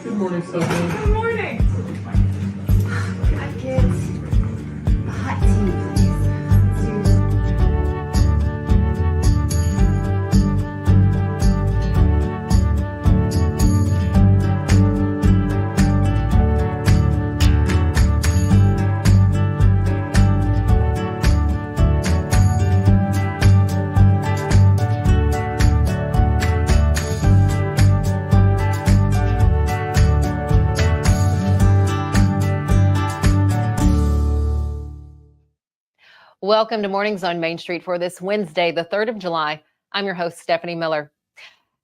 Good morning, Stefanie. Good morning. Can I get a hot tea, please? Welcome to Mornings on Main Street for this Wednesday, the 3rd of July. I'm your host, Stefanie Miller.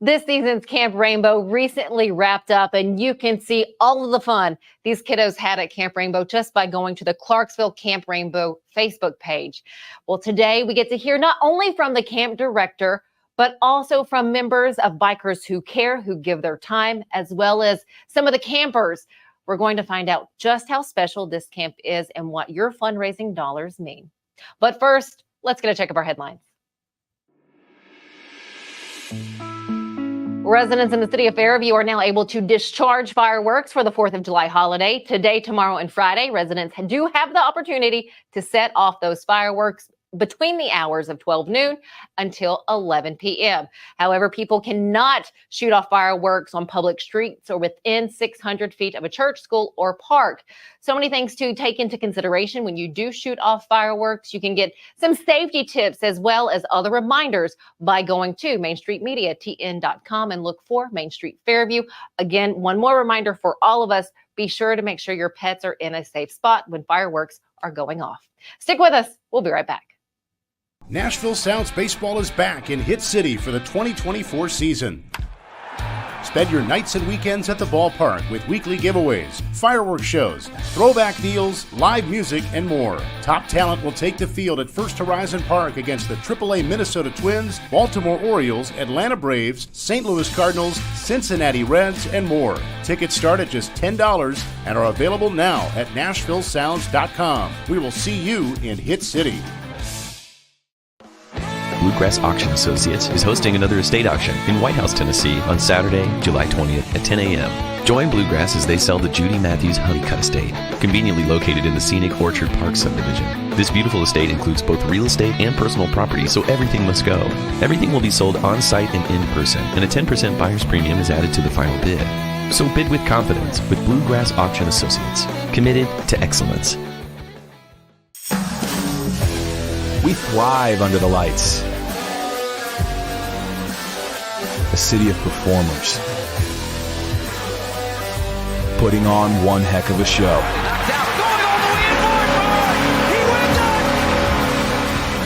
This season's Camp Rainbow recently wrapped up, and you can see all of the fun these kiddos had at Camp Rainbow just by going to the Clarksville Camp Rainbow Facebook page. Well, today we get to hear not only from the camp director, but also from members of Bikers Who Care, who give their time, as well as some of the campers. We're going to find out just how special this camp is and what your fundraising dollars mean. But first, let's get a check of our headlines. Residents in the city of Fairview are now able to discharge fireworks for the 4th of July holiday. Today, tomorrow, and Friday, residents do have the opportunity to set off those fireworks between the hours of 12 noon until 11 p.m. However, people cannot shoot off fireworks on public streets or within 600 feet of a church, school, or park. So many things to take into consideration when you do shoot off fireworks. You can get some safety tips as well as other reminders by going to MainStreetMediaTN.com and look for Main Street Fairview. Again, one more reminder for all of us, be sure to make sure your pets are in a safe spot when fireworks are going off. Stick with us. We'll be right back. Nashville Sounds Baseball is back in Hit City for the 2024 season. Spend your nights and weekends at the ballpark with weekly giveaways, fireworks shows, throwback deals, live music, and more. Top talent will take the field at First Horizon Park against the AAA Minnesota Twins, Baltimore Orioles, Atlanta Braves, St. Louis Cardinals, Cincinnati Reds, and more. Tickets start at just $10 and are available now at NashvilleSounds.com. We will see you in Hit City. Bluegrass Auction Associates is hosting another estate auction in White House, Tennessee on Saturday, July 20th at 10 a.m. Join Bluegrass as they sell the Judy Matthews Honeycutt Estate, conveniently located in the scenic Orchard Park subdivision. This beautiful estate includes both real estate and personal property, so everything must go. Everything will be sold on-site and in person, and a 10% buyer's premium is added to the final bid. So bid with confidence with Bluegrass Auction Associates, committed to excellence. We thrive under the lights. A city of performers, putting on one heck of a show.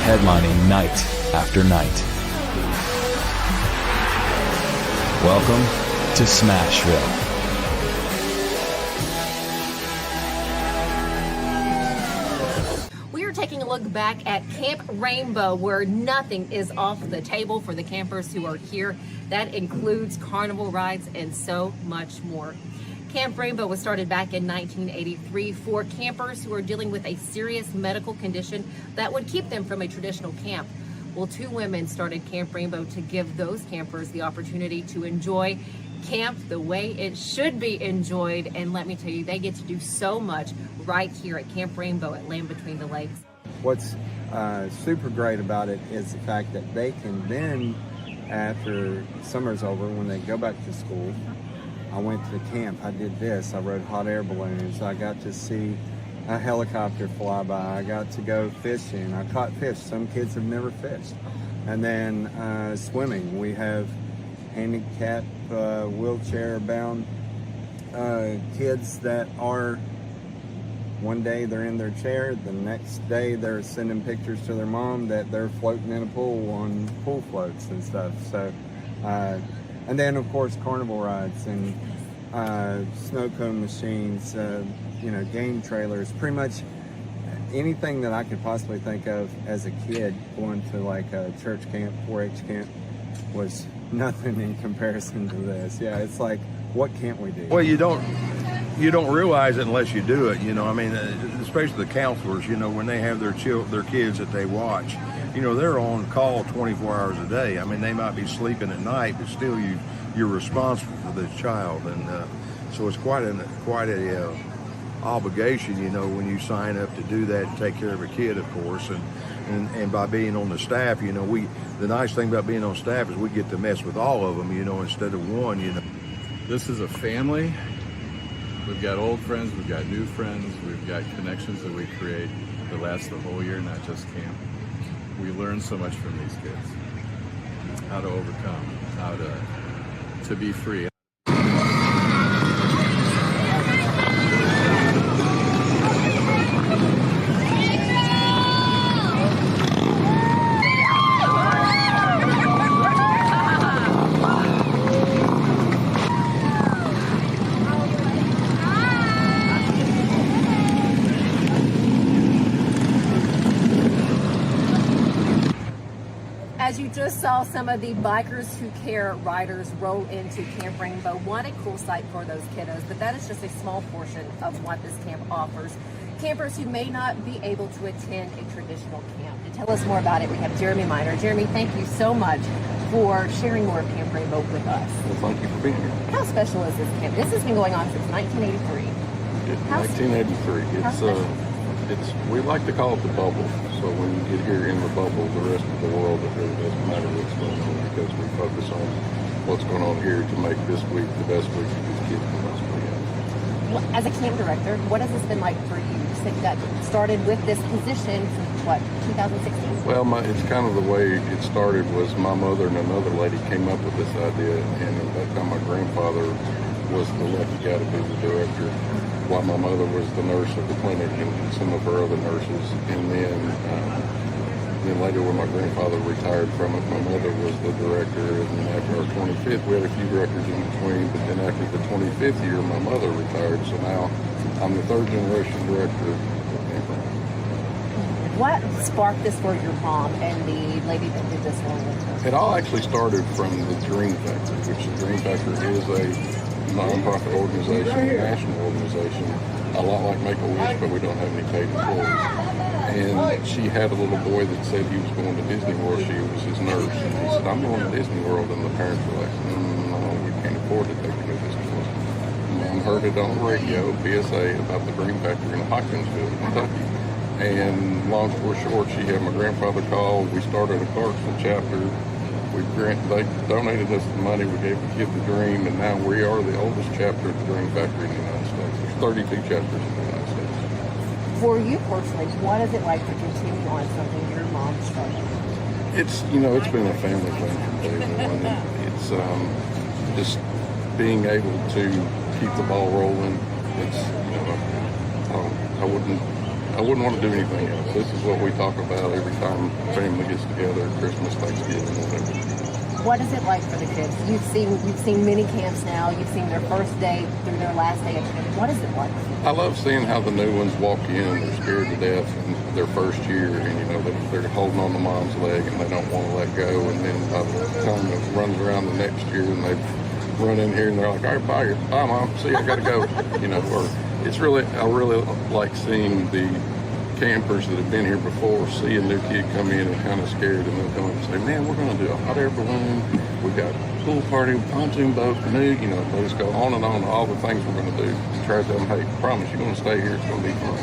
Headlining night after night. Welcome to Smashville. Taking a look back at Camp Rainbow, where nothing is off the table for the campers who are here. That includes carnival rides and so much more. Camp Rainbow was started back in 1983 for campers who are dealing with a serious medical condition that would keep them from a traditional camp. Well, 2 women started Camp Rainbow to give those campers the opportunity to enjoy camp the way it should be enjoyed. And let me tell you, they get to do so much right here at Camp Rainbow at Land Between the Lakes. What's super great about it is the fact that they can then, after summer's over, when they go back to school, I went to camp, I did this, I rode hot air balloons, I got to see a helicopter fly by, I got to go fishing, I caught fish, some kids have never fished. And then swimming, we have handicapped, wheelchair-bound kids that are, one day they're in their chair, the next day they're sending pictures to their mom that they're floating in a pool on pool floats and stuff. So, and then of course carnival rides and snow cone machines, game trailers, pretty much anything that I could possibly think of as a kid going to like a church camp, 4-H camp was nothing in comparison to this. Yeah, it's like, what can't we do? Well, you don't realize it unless you do it, I mean, especially the counselors, when they have their kids that they watch, they're on call 24 hours a day. I mean, they might be sleeping at night, but still you're responsible for this child. And So it's quite a obligation, you know, when you sign up to do that and take care of a kid, of course, and by being on the staff, you know, the nice thing about being on staff is we get to mess with all of them, you know, instead of one, you know. This is a family. We've got old friends, we've got new friends, we've got connections that we create that last the whole year, not just camp. We learn so much from these kids. How to overcome, how to be free. As you just saw some of the Bikers Who Care riders roll into Camp Rainbow, what a cool sight for those kiddos, but that is just a small portion of what this camp offers. Campers who may not be able to attend a traditional camp. To tell us more about it, we have Jeremy Miner. Jeremy, thank you so much for sharing more of Camp Rainbow with us. Well, thank you for being here. How special is this camp? This has been going on since 1983. 1983. We like to call it the bubble. So when you get here in the bubble, the rest of the world, it really doesn't matter what's going on because we focus on what's going on here to make this week the best week that these kids can possibly have. Well, as a camp director, what has this been like for you? You said you got started with this position from, 2016? Well, it's kind of the way it started was my mother and another lady came up with this idea, and at that time my grandfather was the lucky guy to be the director, while my mother was the nurse of the clinic and some of her other nurses. And then later when my grandfather retired from it, my mother was the director. And then after our 25th, we had a few directors in between, but then after the 25th year, my mother retired. So now I'm the third generation director of Camp Rainbow. What sparked this for your mom and the lady that did this one with her? It all actually started from the Dream Factor, which the Dream Factor is a nonprofit organization, a national organization, a lot like Make-A-Wish, but we don't have any paid employees. And she had a little boy that said he was going to Disney World. She was his nurse. And he said, I'm going to Disney World. And the parents were like, no, we can't afford to take you to Disney World. Mom heard it on the radio, PSA, about the Dream Factor in Hopkinsville, Kentucky. And long story short, she had my grandfather call. We started a Clarksville chapter. They donated us the money. We gave the kid the dream, and now we are the oldest chapter of the Dream Factory in the United States. There's 32 chapters in the United States. For you personally, what is it like to continue on something your mom started? It's been a family thing from day one. It's just being able to keep the ball rolling. It's I wouldn't want to do anything else. This is what we talk about every time family gets together, Christmas, Thanksgiving, whatever. What is it like for the kids? You've seen many camps now. You've seen their first day through their last day of camp. What is it like? I love seeing how the new ones walk in. They're scared to death in their first year, and they're holding on to mom's leg and they don't want to let go. And then by the time it runs around the next year, and they run in here and they're like, "All right, bye, mom. See, I gotta go." Or I really like seeing the campers that have been here before, seeing their kid come in and kind of scared, and they'll come and say, "Man, we're going to do a hot air balloon. We got a pool party, pontoon boat, canoe." They just go on and on all the things we're going to do. And try to tell them, "Hey, promise you're going to stay here. It's going to be fun."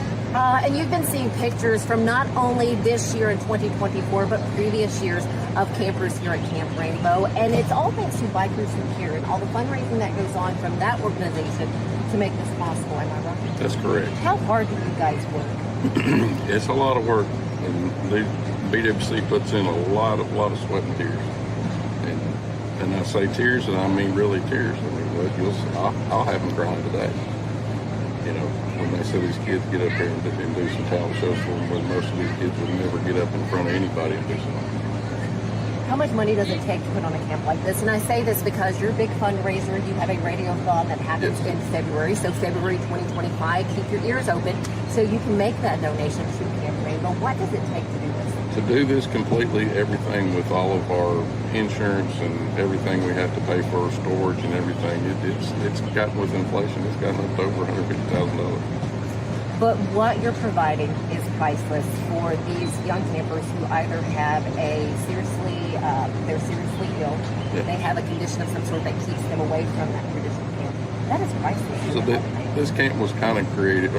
And you've been seeing pictures from not only this year in 2024, but previous years of campers here at Camp Rainbow, and it's all thanks to Bikers Who Care and all the fundraising that goes on from that organization to make this possible. Am I right? That's correct. How hard do you guys work? It's a lot of work, and the BWC puts in a lot of sweat and tears. And I say tears, and I mean really tears. I mean, I'll have them crying today. When they see these kids get up here and do some talent shows for them, when most of these kids would never get up in front of anybody and do something. How much money does it take to put on a camp like this? And I say this because you're a big fundraiser. You have a radiothon that happens in February. So February 2025, keep your ears open so you can make that donation to Camp Rainbow. What does it take to do this? To do this completely, everything with all of our insurance and everything we have to pay for our storage and everything, it's gotten with inflation, it's gotten up to over $150,000. But what you're providing is priceless for these young campers who either have they're seriously ill, they have a condition of some sort that keeps them away from that traditional camp, That is priceless. So this camp was kind of created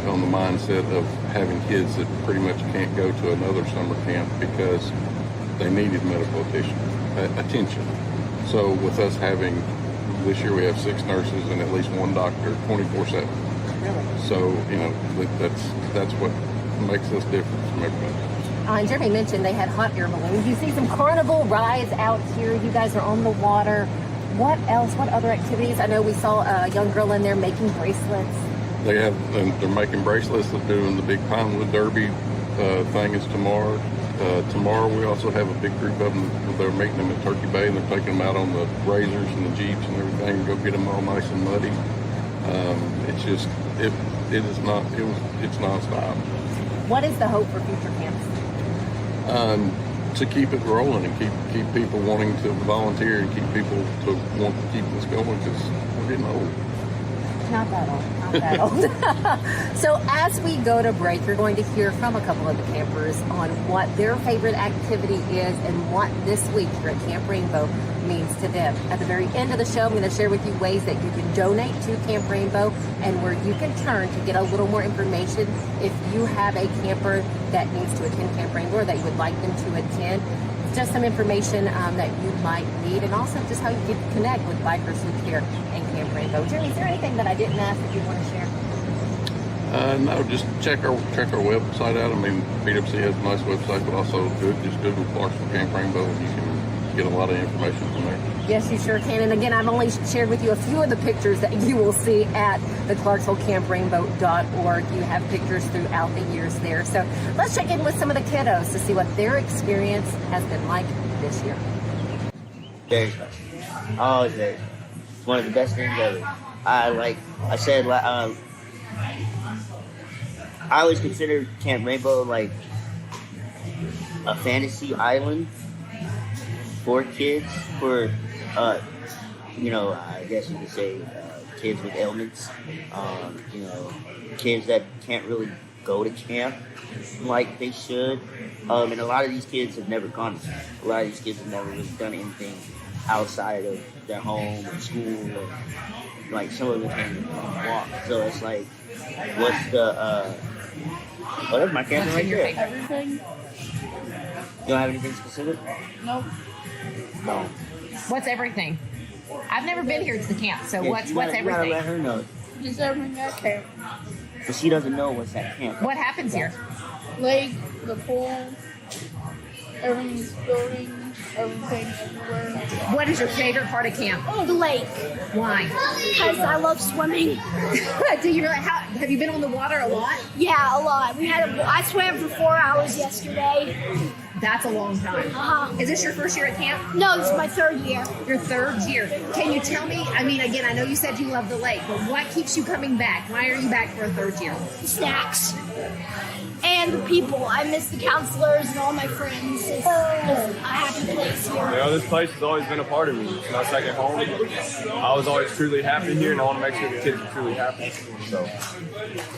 on the mindset of having kids that pretty much can't go to another summer camp because they needed medical attention. So with us having, this year we have 6 nurses and at least 1 doctor 24/7. Really? So, you know, that's what makes us different from everybody. And Jeremy mentioned they had hot air balloons. You see some carnival rides out here. You guys are on the water. What else? What other activities? I know we saw a young girl in there making bracelets. They're making bracelets. They're doing the big Pinewood Derby thing is tomorrow. Tomorrow we also have a big group of them. They're meeting them at Turkey Bay and they're taking them out on the razors and the Jeeps and everything and go get them all nice and muddy. It's nonstop. What is the hope for future camps? To keep it rolling and keep people wanting to volunteer and keep people to want to keep this going because we're getting old. Not that old. Not that old. So as we go to break, you're going to hear from a couple of the campers on what their favorite activity is and what this week here at Camp Rainbow means to them. At the very end of the show, I'm going to share with you ways that you can donate to Camp Rainbow and where you can turn to get a little more information if you have a camper that needs to attend Camp Rainbow or that you would like them to attend. Just some information that you might need, and also just how you can connect with Bikers Who Care and Camp Rainbow. Jeremy, is there anything that I didn't ask that you want to share? No, just check our website out. I mean, BWC has a nice website, but also just Google Clarksville Camp Rainbow, and you can get a lot of information from there. Yes, you sure can. And again, I've only shared with you a few of the pictures that you will see at the ClarksvilleCampRainbow.org. You have pictures throughout the years there. So let's check in with some of the kiddos to see what their experience has been like this year. Very special. Always very special. It's one of the best things ever. I always consider Camp Rainbow like a fantasy island for kids, for I guess you could say kids with ailments, kids that can't really go to camp like they should, and a lot of these kids have never gone to camp. A lot of these kids have never really done anything outside of their home or school, or like some of them can't even walk. So it's like, what's the that's my camera right there. Everything. You don't have anything specific? Nope. No. What's everything? I've never been here to the camp, so what's You gotta everything? let her know. Just everything at camp. But she doesn't know what's at camp. What happens here? Lake, the pool, everything's building, everything everywhere. What is your favorite part of camp? The lake. Why? Because I love swimming. Do you really? Have you been on the water a lot? Yeah, a lot. I swam for 4 hours yesterday. That's a long time. Is this your first year at camp? No, this is my 3rd year. Your 3rd year. Can you tell me, I mean, again, I know you said you love the lake, but what keeps you coming back? Why are you back for a 3rd year? The snacks. And the people. I miss the counselors and all my friends. It's a happy place here. This place has always been a part of me. It's my second home. I was always truly happy here, and I want to make sure the kids are truly happy. So,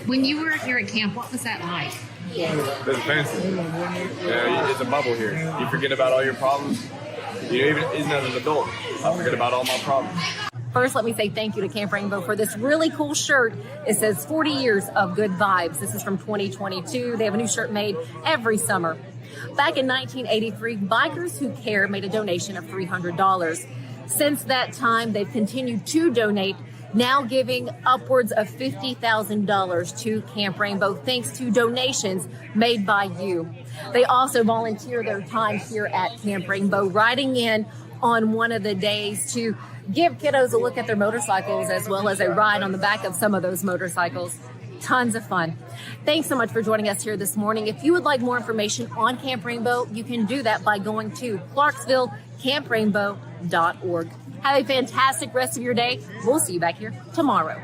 when you were here at camp, what was that like? it's fancy. It's a bubble here. You forget about all your problems. Even as an adult, I forget about all my problems. First, let me say thank you to Camp Rainbow for this really cool shirt. It says 40 years of good vibes. This is from 2022. They have a new shirt made every summer. Back in 1983, Bikers Who Care made a donation of $300. Since that time, they've continued to donate, now giving upwards of $50,000 to Camp Rainbow thanks to donations made by you. They also volunteer their time here at Camp Rainbow, riding in on one of the days to give kiddos a look at their motorcycles as well as a ride on the back of some of those motorcycles. Tons of fun. Thanks so much for joining us here this morning. If you would like more information on Camp Rainbow, you can do that by going to ClarksvilleCampRainbow.org. Have a fantastic rest of your day. We'll see you back here tomorrow.